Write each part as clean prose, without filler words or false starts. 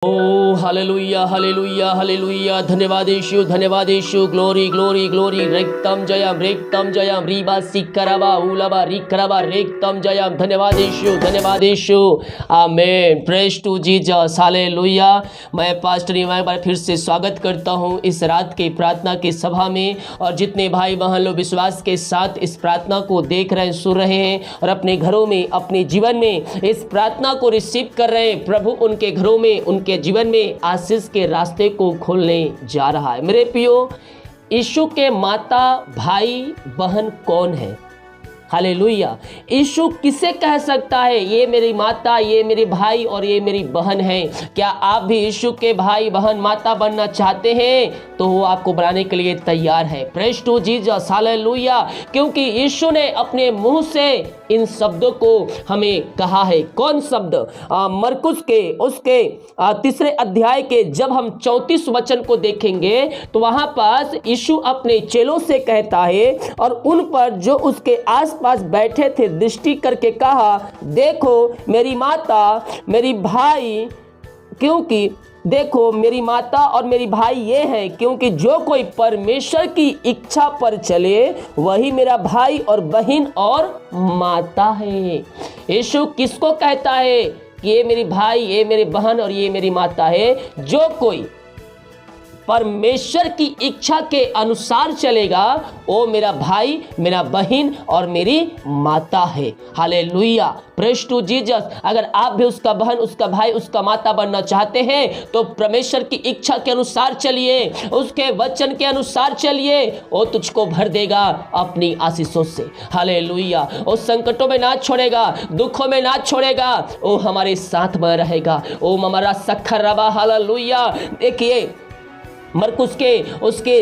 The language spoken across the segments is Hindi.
ओ हालेलुया हालेलुया हालेलुया। धन्यवाद यीशु, धन्यवाद यीशु। Glory glory glory. रेक्तम जयम रीबा सिकराबा उलाबा रिकराबा रेक्तम जयम। धन्यवाद यीशु, धन्यवाद Yeshu. Amen. Praise to Jesus. Hallelujah. मैं पास्टर एक बार फिर से स्वागत करता हूं इस रात की प्रार्थना की सभा में, और जितने भाई बहन लोग विश्वास के साथ इस प्रार्थना को देख रहे हैं, सुन रहे हैं और अपने घरों में, अपने जीवन में इस प्रार्थना को रिसीव कर रहे हैं, प्रभु उनके घरों में, उनके जीवन में आशीष के रास्ते को खोलने जा रहा है। मेरे प्रियो, यीशु के माता भाई बहन कौन है? हालेलुया। यीशु किसे कह सकता है ये मेरी माता, ये मेरे भाई और ये मेरी बहन है? क्या आप भी यीशु के भाई बहन माता बनना चाहते हैं? तो वो आपको बनाने के लिए तैयार है। Praise to Jesus. हालेलुया। क्योंकि यीशु ने अपने मुंह से इन शब्दों को हमें कहा है। कौन शब्द? मरकुस के उसके 3 अध्याय के जब हम 34 वचन को देखेंगे तो वहां पास यीशु अपने चेलों से कहता है और उन पर जो उसके आसपास बैठे थे दृष्टि करके कहा, देखो मेरी माता मेरी भाई, क्योंकि देखो मेरी माता और मेरी भाई ये है, क्योंकि जो कोई परमेश्वर की इच्छा पर चले वही मेरा भाई और बहन और माता है। यीशु किसको कहता है कि ये मेरी भाई, ये मेरी बहन और ये मेरी माता है? जो कोई परमेश्वर की इच्छा के अनुसार चलेगा वो मेरा भाई, मेरा बहन और मेरी माता है। हालेलुया। Praise to Jesus. अगर आप भी उसका बहन, उसका भाई, उसका माता बनना चाहते हैं तो परमेश्वर की इच्छा के अनुसार चलिए, उसके वचन के अनुसार चलिए, वो तुझको भर देगा अपनी आशीषों से। हालेलुया। वो संकटों में ना छोड़ेगा, दुखों में ना छोड़ेगा, वो हमारे साथ में रहेगा। ओ हमारा सखर रवा। हालेलुया। देखिए मरकुस के उसके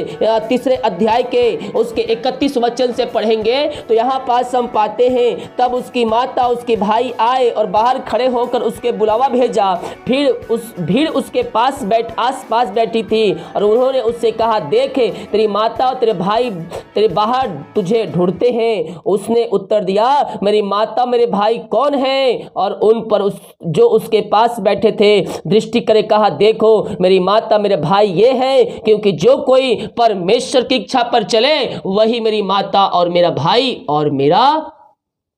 3 अध्याय के उसके 31 वचन से पढ़ेंगे तो यहाँ पास हम पाते हैं, तब उसकी माता उसके भाई आए और बाहर खड़े होकर उसके बुलावा भेजा। फिर उस भीड़ उसके आस पास बैठी थी और उन्होंने उससे कहा, देखे तेरी माता और तेरे भाई तेरे बाहर तुझे ढूंढते हैं। उसने उत्तर दिया, मेरी माता मेरे भाई कौन है? और उन पर जो उसके पास बैठे थे दृष्टि करे कहा, देखो मेरी माता मेरे भाई ये है, क्योंकि जो कोई परमेश्वर की इच्छा पर चले वही मेरी माता और मेरा भाई और मेरा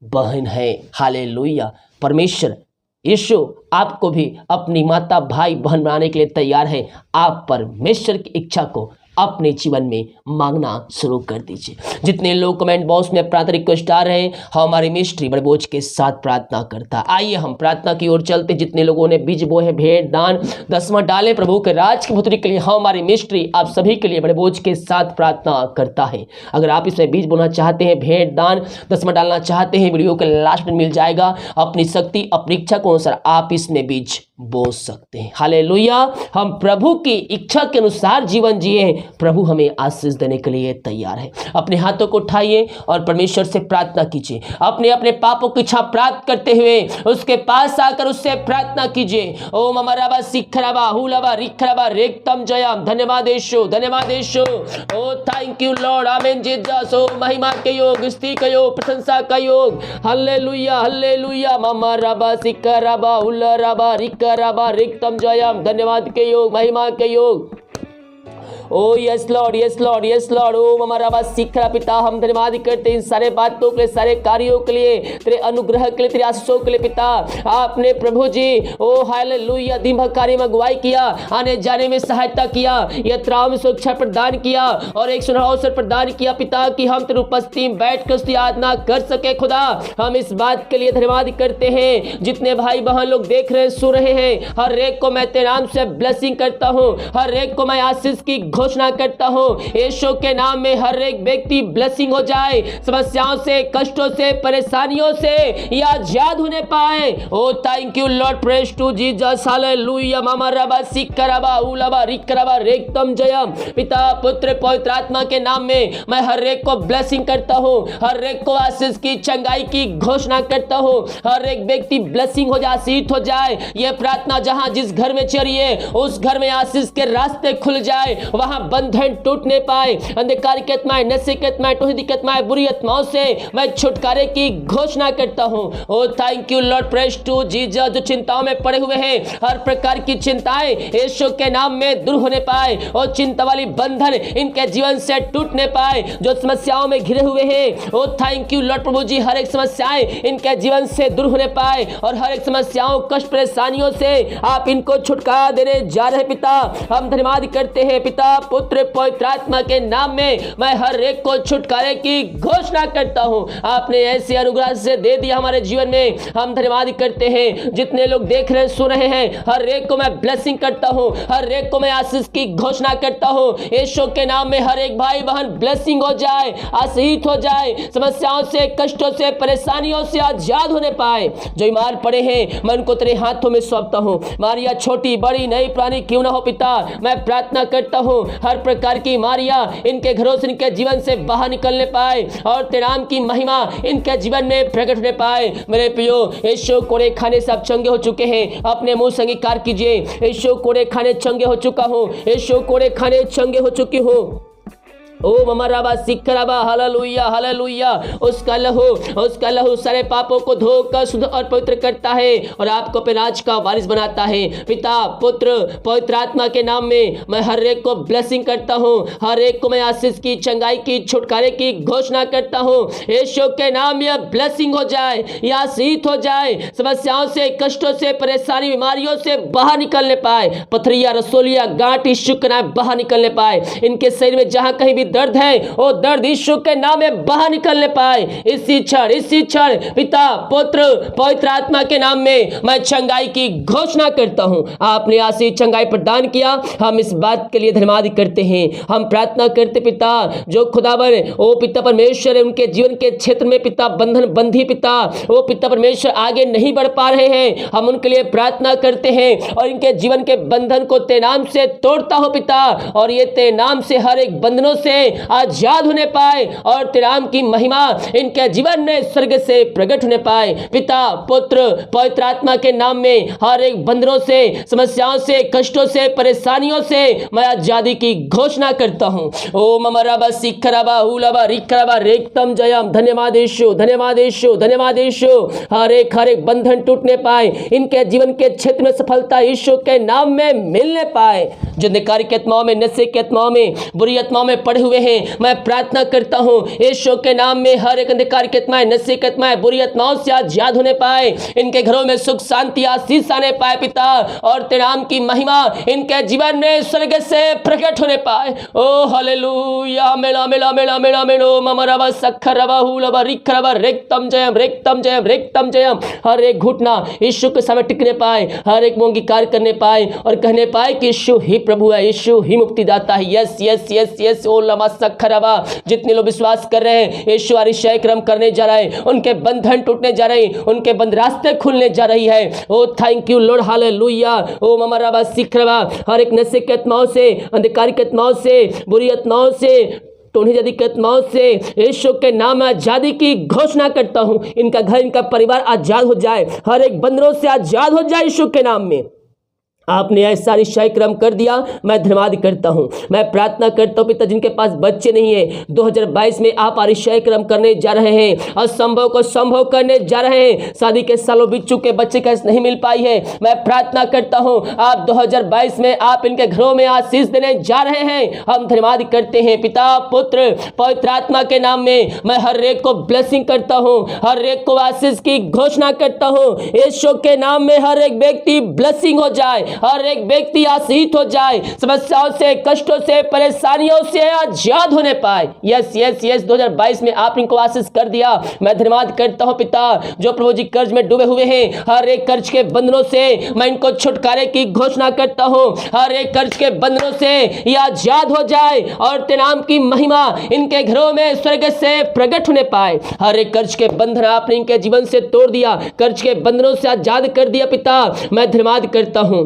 बहन है। हालेलुया। परमेश्वर यीशु आपको भी अपनी माता भाई बहन बनाने के लिए तैयार है। आप परमेश्वर की इच्छा को अपने जीवन में मांगना शुरू कर दीजिए। जितने लोग कमेंट बॉक्स में प्रार्थना रिक्वेस्ट डाल रहे हैं, हमारी मिस्ट्री बड़े बोझ के साथ प्रार्थना करता। आइए हम प्रार्थना की ओर चलते। जितने लोगों ने बीज बोए, भेंट दान दसवां डाले प्रभु के राज की भुतरी के लिए, हमारी मिस्ट्री आप सभी के लिए बड़े बोझ के साथ प्रार्थना करता है। अगर आप इसमें बीज बोना चाहते हैं, भेंट दान दसवां डालना चाहते हैं, वीडियो के लास्ट में मिल जाएगा। अपनी शक्ति अपनी इच्छा के अनुसार आप इसमें बीज बो सकते हैं। हालेलुया। हम प्रभु की इच्छा के अनुसार जीवन जिए, प्रभु हमें आशीष देने के लिए तैयार है। अपने हाथों को उठाइए और परमेश्वर से प्रार्थना कीजिए। अपने अपने पापों की इच्छा प्राप्त करते हुए उसके पास आकर उससे प्रार्थना कीजिए। ओम अमराबा सिखराबा हुलाबा रिखराबा रेक्तम जयम। धन्यवाद यीशु, धन्यवाद Yeshu. Oh thank you lord. Amen Jesus. ओ महिमा के योग, स्तुति का योग, प्रशंसा का योग। Hallelujah hallelujah. ममराबा सिखराबा हुलाबा रिखराबा रेक्तम जयम। धन्यवाद के योग, महिमा के योग। Oh yes lord, yes lord, yes lord. ओ हमारा बात सीख रहा पिता, हम धन्यवाद करते हैं इन सारे बातों के लिए, सारे कार्यों के लिए, तेरे अनुग्रह के लिए, तेरे आशीषों के लिए पिता। आपने प्रभु जी ओ हालेलुया दिन भर कार्य में अगुवाई किया, आने जाने में सहायता किया, यात्राओं में सुरक्षा प्रदान किया और एक सुनहरा अवसर प्रदान किया पिता कि हम तेरी उपस्थिति में बैठ कर उसकी आराधना कर सके। खुदा हम इस बात के लिए धन्यवाद करते हैं। जितने भाई बहन लोग देख रहे हैं, सुन रहे हैं, हर एक को मैं तेरे नाम से ब्लेसिंग करता हूँ, हर एक को मैं आशीष की घोषणा करता हूं। यीशु के नाम में हर एक व्यक्ति ब्लेसिंग हो जाए, समस्याओं से, कष्टों से, परेशानियों से या आजाद होने पाए। Oh thank you lord. Praise to Jesus. Hallelujah. मामा रबा सिकराबा उलाबा रिकराबा रेक्तम जयम। पिता पुत्र पवित्र आत्मा के नाम में मैं हर एक को ब्लेसिंग करता हूं, हर एक को आशीष की चंगाई की घोषणा करता हूं। हर एक व्यक्ति ब्लेसिंग हो जाए, आशीष हो जाए। यह प्रार्थना जहां जिस घर में चलिए उस घर में आशीष के रास्ते खुल जाए, वहां वहां बंधन टूटने पाए। अंधकार की आत्माएं, नशे की आत्माएं, टोहिदी की आत्माएं, बुरी आत्माओं से मैं छुटकारे की घोषणा करता हूं। Oh thank you lord, praise to Jesus. जो चिंताओं में पड़े हुए हैं, हर प्रकार की चिंताएं यीशु के नाम में दूर होने पाए और चिंता वाली बंधन इनके जीवन से टूटने पाए। जो समस्याओं में घिरे हुए हैं, ओ थैंक यू लॉर्ड प्रभु जी, हर एक समस्याएं इनके जीवन से दूर होने पाए और हर एक समस्याओं, कष्ट, परेशानियों से आप इनको छुटकारा देने जा रहे पिता। हम धन्यवाद करते हैं पिता, पुत्र, पवित्र आत्मा के नाम में मैं हर एक को छुटकारे की घोषणा करता हूं। आपने ऐसे अनुग्रह से दे दिया हमारे जीवन में, हम धन्यवाद करते हैं। जितने लोग देख रहे सुन रहे हैं, हर एक को मैं ब्लेसिंग करता हूं, हर एक को मैं आशीष की घोषणा करता हूं। यीशु के नाम में हर एक भाई बहन ब्लेसिंग हो जाए, आशीष हो जाए, समस्याओं से, कष्टों से, परेशानियों से आजाद होने पाए। जो बीमार पड़े हैं, मैं उनको तेरे हाथों में सौंपता हूं। मारिया छोटी बड़ी नई पुरानी क्यों ना हो पिता, मैं प्रार्थना करता हूं हर प्रकार की मारिया इनके घरों से, इनके जीवन से बाहर निकलने पाए और तेरे नाम की महिमा इनके जीवन में प्रकट होने पाए। मेरे प्रियो, यीशु कोड़े खाने से आप चंगे हो चुके हैं, अपने मुंह से अंगीकार कीजिए। यीशु कोड़े खाने चंगे हो चुका हूं, यीशु कोड़े खाने चंगे हो चुकी हूं। ओ ममराबा सिखराबा, हालेलुया हालेलुया। उसका लहू सारे पापों को धोकर शुद्ध और पवित्र करता है और आपको अपने राज का वारिस बनाता है। पिता, पुत्र, पवित्र आत्मा के नाम में मैं हर एक को ब्लेसिंग करता हूँ, हर एक को मैं आशीष की, चंगाई की, छुटकारे की घोषणा करता हूँ। यीशु के नाम में ब्लेसिंग हो जाए, या आशीष हो जाए, समस्याओं से, कष्टों से, परेशानी, बीमारियों से बाहर निकलने पाए। पथरिया, रसोलिया, गांठ यीशु के नाम बाहर निकलने पाए। इनके शरीर में जहां कहीं भी दर्द है, वो दर्द यीशु के नाम में बाहर निकलने पाए। इसी क्षण पिता, पुत्र, पवित्र आत्मा के नाम में मैं चंगाई की घोषणा करता हूं। आपने आशीष, चंगाई प्रदान किया, हम इस बात के लिए धन्यवाद करते हैं। हम प्रार्थना करते पिता, जो खुदावन ओ पिता परमेश्वर है, उनके जीवन के क्षेत्र में पिता बंधन बंधी पिता, वो पिता परमेश्वर आगे नहीं बढ़ पा रहे हैं, हम उनके लिए प्रार्थना करते हैं और इनके जीवन के बंधन को तेरे नाम से तोड़ता हो पिता, और ये तेरे नाम से हर एक बंधनों से आजाद होने पाए और तेरे नाम की महिमा इनके जीवन में स्वर्ग से प्रकट होने पाए। पिता, पुत्र, पवित्र आत्मा के नाम में हर एक बंधनों से, समस्याओं से, कष्टों से, परेशानियों से मैं आजादी की घोषणा करता हूं। ओ ममराबा सिखराबा हुलाबा रिखराबा रेक्तम जयम। धन्यवाद यीशु, धन्यवाद यीशु, धन्यवाद यीशु। हर एक बंधन टूटने पाए, इनके जीवन के क्षेत्र में सफलता यीशु के नाम में मिलने पाए। जो अंधकार की आत्माओं में, नशे की आत्माओं में, बुरी आत्माओं में पड़े हुए हैं, मैं प्रार्थना करता हूं यीशु के नाम में हर एक अंधकार की आत्माएं, नशे की आत्माएं, बुरी आत्माओं से आजाद होने पाए। इनके घरों में सुख, शांति, आशीष आने पाए पिता, और तेरे नाम की महिमा इनके जीवन में स्वर्ग से प्रकट होने पाए। ओ हालेलुया। मेला मेला मेला मेला मेलो ममराबा सखरबा हुलबा रिखरबा रेक्तम जयम, रेक्तम जयम, रेक्तम जयम। हर एक घुटना यीशु के सामने टिकने पाए, हर एक अंगीकार करने पाए और कहने पाए कि यीशु ही प्रभु है, यीशु ही मुक्तिदाता है। Yes yes yes yes. ओ लमा सखरबा। जितने लोग विश्वास कर रहे हैं यीशु अतिशय क्रम करने जा रहे हैं, उनके बंधन टूटने जा रहे हैं, उनके बंद रास्ते खुलने जा रही है। ओ थैंक यू लॉर्ड, हालेलुया। ओ ममराबा सिखरबा। हर एक नशे की आत्माओं से, अंधकार की आत्माओं से, बुरी आत्माओं से, टोनी जाति की आत्माओं से यीशु के नाम में आजादी की घोषणा करता हूं। इनका घर, इनका परिवार आजाद हो जाए, हर एक बंधनों से आजाद हो जाए यीशु के नाम में। आपने ऐसा निश्चय क्रम कर दिया, मैं धन्यवाद करता हूं। मैं प्रार्थना करता हूं पिता, जिनके पास बच्चे नहीं है, 2022 में आप निश्चय क्रम करने जा रहे हैं, असंभव को संभव करने जा रहे हैं। शादी के सालों बीत चुके, बच्चे कैसे नहीं मिल पाई है, मैं प्रार्थना करता हूं आप 2022 में आप इनके घरों में आशीष देने जा रहे हैं। हम धन्यवाद करते हैं पिता, पुत्र, पवित्र आत्मा के नाम में मैं हर एक को ब्लेसिंग करता हूं, हर एक को आशीष की घोषणा करता हूं। यीशु के नाम में हर एक व्यक्ति ब्लेसिंग हो जाए, हर एक व्यक्ति आशीष हो जाए, समस्याओं से, कष्टों से, परेशानियों से आजाद होने पाए। Yes yes yes. 2022 में आप इनको आशीष कर दिया, मैं धन्यवाद करता हूं पिता। जो प्रभु जी कर्ज में डूबे हुए हैं, हर एक कर्ज के बंधनों से मैं इनको छुटकारे की घोषणा करता हूं। हर एक कर्ज के बंधनों से ये आजाद हो जाए और तेरे नाम की महिमा इनके घरों में स्वर्ग से प्रकट होने पाए। हर एक कर्ज के बंधन आपने इनके जीवन से तोड़ दिया, कर्ज के बंधनों से आजाद कर दिया पिता, मैं धन्यवाद करता हूं।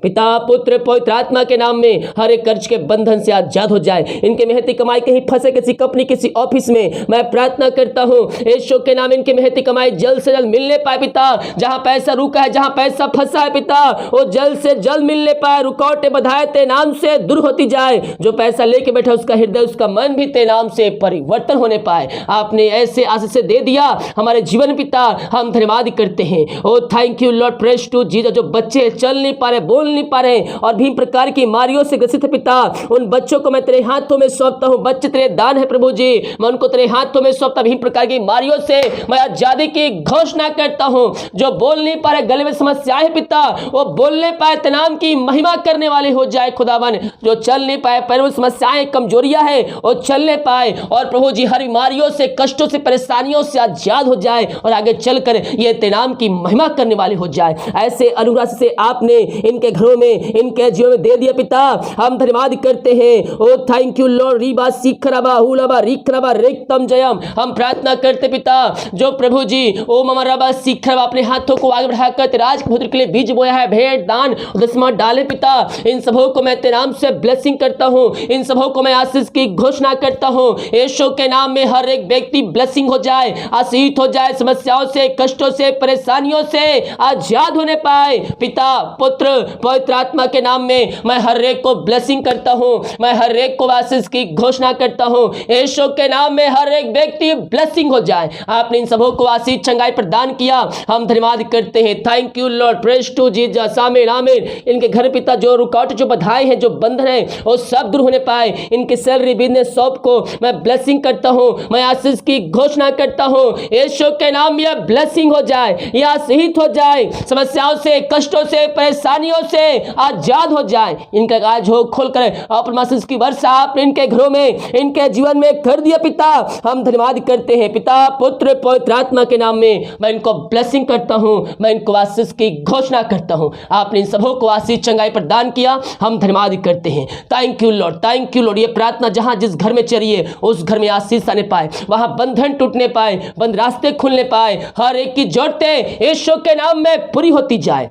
पिता पुत्र पवित्र आत्मा के नाम में हर एक कर्ज के बंधन से आजाद हो जाए। इनके मेहनती कमाई कहीं फंसे किसी कंपनी किसी ऑफिस में, मैं प्रार्थना करता हूं यीशु के नाम इनके मेहनती कमाई जल्द से जल्द मिलने पाए पिता। जहां पैसा रुका है, जहां पैसा फंसा है पिता, वो जल्द से जल्द मिलने पाए। रुकावटें बधाए ते नाम से दूर होती जाए। जो पैसा लेके बैठा उसका हृदय उसका मन भी ते नाम से परिवर्तन होने पाए। आपने ऐसे आशीष से दे दिया हमारे जीवन पिता, हम धन्यवाद करते हैं। Oh thank you lord, praise to Jesus. जो बच्चे चल नहीं पा रहे, बोल नहीं पा रहे और भी प्रकार की बीमारियों से ग्रसित है पिता, उन बच्चों को मैं तेरे हाथों में सौंपता हूं। बच्चे तेरे दान है प्रभु जी, मैं उनको तेरे हाथों में सौंपता। भी प्रकार की बीमारियों से मैं आजादी की घोषणा करता हूं। जो बोल नहीं पा रहे, गले में समस्या है पिता, वो बोलने पाए, तेरे नाम की महिमा करने वाले हो जाए खुदावन। जो चल नहीं पाए, पैरों में समस्याएं कमजोरियां है, वो चलने पाए और प्रभु जी हर बीमारियों से कष्टों से परेशानियों से आजाद हो जाए और आगे चलकर ये तेरे नाम की महिमा करने वाले हो जाए। ऐसे अनुग्रह से आपने इनके घरों में इनके जीवन में दे दिया पिता, हम धन्यवाद करते हैं। Oh thank you Lord. Reeba सीखराबा हुलाबा रिखराबा रेक्तम जयम। हम प्रार्थना करते पिता, जो प्रभु जी ओ ममराबा सीखराबा अपने हाथों को आगे बढ़ाकर तेरे राजपुत्र के लिए बीज बोया है, भेंट दान दसवां डाले पिता, इन सबों को मैं तेरे नाम से ब्लेसिंग करता हूं। इन सबों को मैं आशीष की घोषणा करता हूं। यीशु के नाम में हर एक व्यक्ति ब्लेसिंग हो जाए, आशीष हो जाए, समस्याओं से कष्टों से परेशानियों से आजाद होने पाए। पिता पुत्र पवित्र आत्मा के नाम में मैं हर एक को ब्लेसिंग करता हूं, मैं हर एक को आशीष की घोषणा करता हूं। यीशु के नाम में हर एक व्यक्ति ब्लेसिंग हो जाए। आपने इन सबों को आशीष चंगाई प्रदान किया, हम धन्यवाद करते हैं। Thank you lord, praise to Jesus. आमीन आमीन। इनके घर पिता जो रुकावट जो बधाई है, जो बंधन है, वो सब दूर होने पाए। इनके सैलरी बिजनेस शॉप को मैं ब्लेसिंग करता हूं, मैं आशीष की घोषणा करता हूं। यीशु के नाम में यह ब्लेसिंग हो जाए, यह आशीष हो जाए, समस्याओं से कष्टों से परेशानियों से आजाद हो जाए। इनका काज हो खोलकर अपने आशीष की वर्षा आपने इनके घरों में इनके जीवन में कर दिया पिता, हम धन्यवाद करते हैं। पिता पुत्र पवित्र आत्मा के नाम में मैं इनको ब्लेसिंग करता हूं, मैं इनको आशीष की घोषणा करता हूं। आपने इन सबों को आशीष चंगाई प्रदान किया, हम धन्यवाद करते हैं। Thank you Lord, thank you Lord. ये प्रार्थना जहां जिस घर में चलिए उस घर में आशीष आने पाए, वहां बंधन टूटने पाए, बंद रास्ते खुलने पाए, हर एक की जरूरतें यीशु के नाम में पूरी होती जाए।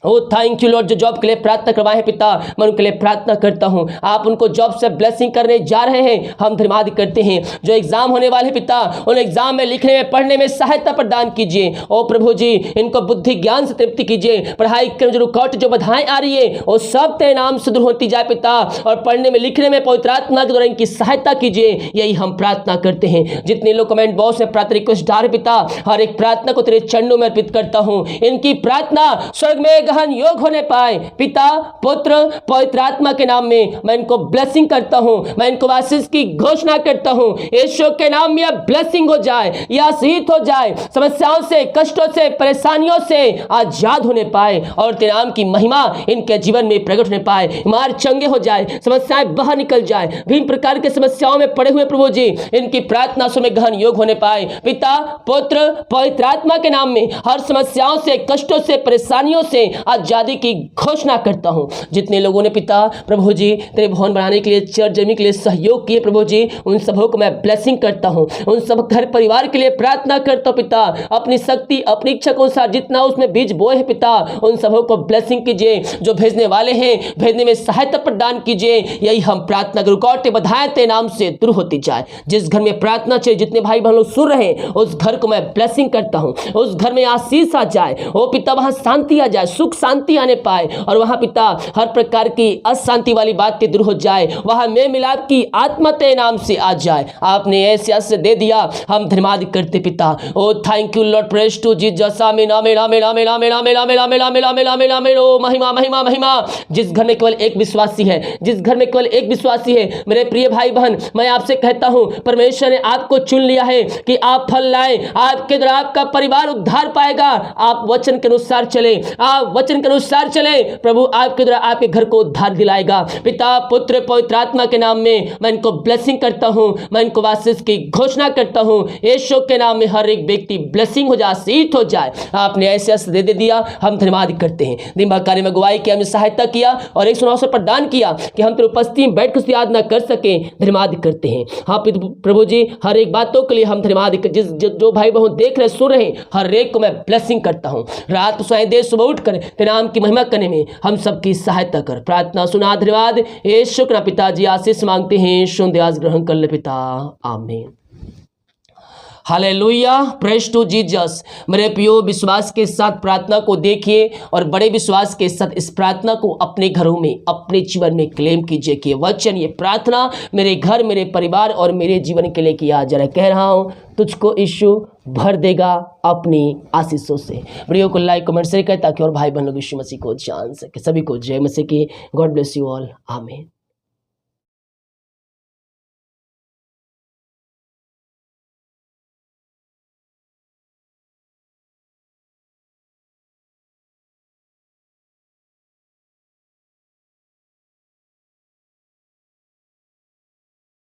ओ थैंक यू लॉर्ड। जो जॉब के लिए प्रार्थना करवाए हैं पिता, मैं उनके लिए प्रार्थना करता हूं, आप उनको जॉब से ब्लेसिंग करने जा रहे हैं, हम धन्यवाद करते हैं। जो एग्जाम होने वाले पिता, उन एग्जाम में लिखने में पढ़ने में सहायता प्रदान कीजिए। ओ प्रभु जी इनको बुद्धि ज्ञान से तृप्ति कीजिए। पढ़ाई के जो रुकावट जो बाधाएं आ रही है वो सब तेरे नाम से दूर होती जाए पिता, और पढ़ने में लिखने में पवित्र आत्मा के द्वारा इनकी सहायता कीजिए, यही हम प्रार्थना करते हैं। जितने लोग कमेंट बॉक्स में प्रार्थना रिक्वेस्ट डाल पिता, हर एक प्रार्थना को तेरे चरणों में अर्पित करता हूं। इनकी प्रार्थना स्वर्ग में योग होने पाए। पिता पुत्र पवित्र आत्मा के नाम में मैं इनको ब्लेसिंग करता हूं, मैं इनको आशीष की घोषणा करता हूं। यीशु के नाम में ब्लेसिंग हो जाए, या आशीष हो जाए, समस्याओं से कष्टों से परेशानियों से आजाद होने पाए और तेरे नाम की महिमा इनके जीवन में प्रकट होने पाए। मार चंगे हो जाए, समस्याएं बाहर निकल जाए, विभिन्न प्रकार के समस्याओं में पड़े हुए प्रभु जी इनकी प्रार्थना में गहन योग होने पाए। पिता पुत्र पवित्र आत्मा के नाम में हर समस्याओं से कष्टों से परेशानियों से आजादी की घोषणा करता हूं। जितने लोगों ने पिता प्रभु जी तेरे भवन बनाने के लिए, चर्च जमीन के लिए सहयोग किए प्रभु जी, उन सबों को मैं ब्लेसिंग करता हूं। उन सब घर परिवार के लिए प्रार्थना करता हूं पिता, अपनी शक्ति अपनी इच्छा के अनुसार जितना उसमें बीज बोए है पिता, उन सबों को ब्लेसिंग कीजिए। जो भेजने वाले हैं भेजने में सहायता प्रदान कीजिए, यही हम प्रार्थना रुकावटें बाधाएं तेरे नाम से दूर होती जाए। जिस घर में प्रार्थना चाहिए, जितने भाई बहन लोग सुन रहे हैं, उस घर को मैं ब्लेसिंग करता हूं। उस घर में आशीष आ जाए, ओ पिता वहां शांति आ जाए, सुख शांति आने पाए, और वहां पिता हर प्रकार की अशांति वाली बातें दूर हो जाए, वहां मेल मिलाप की आत्मा तेरे नाम से आ जाए। आपने ऐसे आशीष दे दिया, हम धन्यवाद करते पिता। Oh thank you lord, praise to Jesus. आमीन amen amen amen amen amen amen amen amen amen amen आमीन। ओ महिमा महिमा महिमा। जिस घर में केवल एक विश्वासी है, जिस घर में केवल एक विश्वासी है, मेरे प्रिय भाई बहन, मैं आपसे कहता हूं परमेश्वर ने आपको चुन लिया है कि आप फल लाए, आपके द्वारा आपका परिवार उद्धार पाएगा। आप वचन के अनुसार चले, आप वचन के अनुसार चले, प्रभु आपके द्वारा आपके घर को उद्धार दिलाएगा। पिता पुत्र पवित्र आत्मा के नाम में मैं इनको ब्लेसिंग करता हूं, मैं इनको आशीष की घोषणा करता हूं। यीशु के नाम में हर एक व्यक्ति ब्लेसिंग हो जाए, आशीष हो जाए। आपने ऐसे आशीष दे दिया, हम धन्यवाद करते हैं। दिन भर कार्य में अगुवाई किया, हमें सहायता किया और एक अवसर प्रदान किया कि हम तेरी उपस्थिति में बैठ कर याद न कर सके, धन्यवाद करते हैं। हाँ प्रभु जी हर एक बातों के लिए हम धन्यवाद। जिस जो भाई बहन देख रहे सुन रहे, हर एक को मैं ब्लेसिंग करता हूँ। रात सोए दे सुबह उठ कर तेरे नाम की महिमा करने में हम सबकी सहायता कर। प्रार्थना सुना, धन्यवाद यीशु के नाम पिताजी आशीष मांगते हैं, सुन आज ग्रहण कर ले पिता, आमीन। Hallelujah, praise to Jesus. मेरे प्रियो, विश्वास के साथ प्रार्थना को देखिए और बड़े विश्वास के साथ इस प्रार्थना को अपने घरों में, अपने जीवन में क्लेम कीजिए कि वचन, ये प्रार्थना मेरे घर, मेरे परिवार और मेरे जीवन के लिए किया जा रहा है। कह रहा हूँ, तुझको यीशु भर देगा अपनी आशीषों से। वीडियो को लाइक कमेंट शेयर करें ताकि और भाई बहन लोग यीशु मसीह को जान सके। सभी को जय मसीह की। गॉड ब्लेस यू ऑल, आमीन।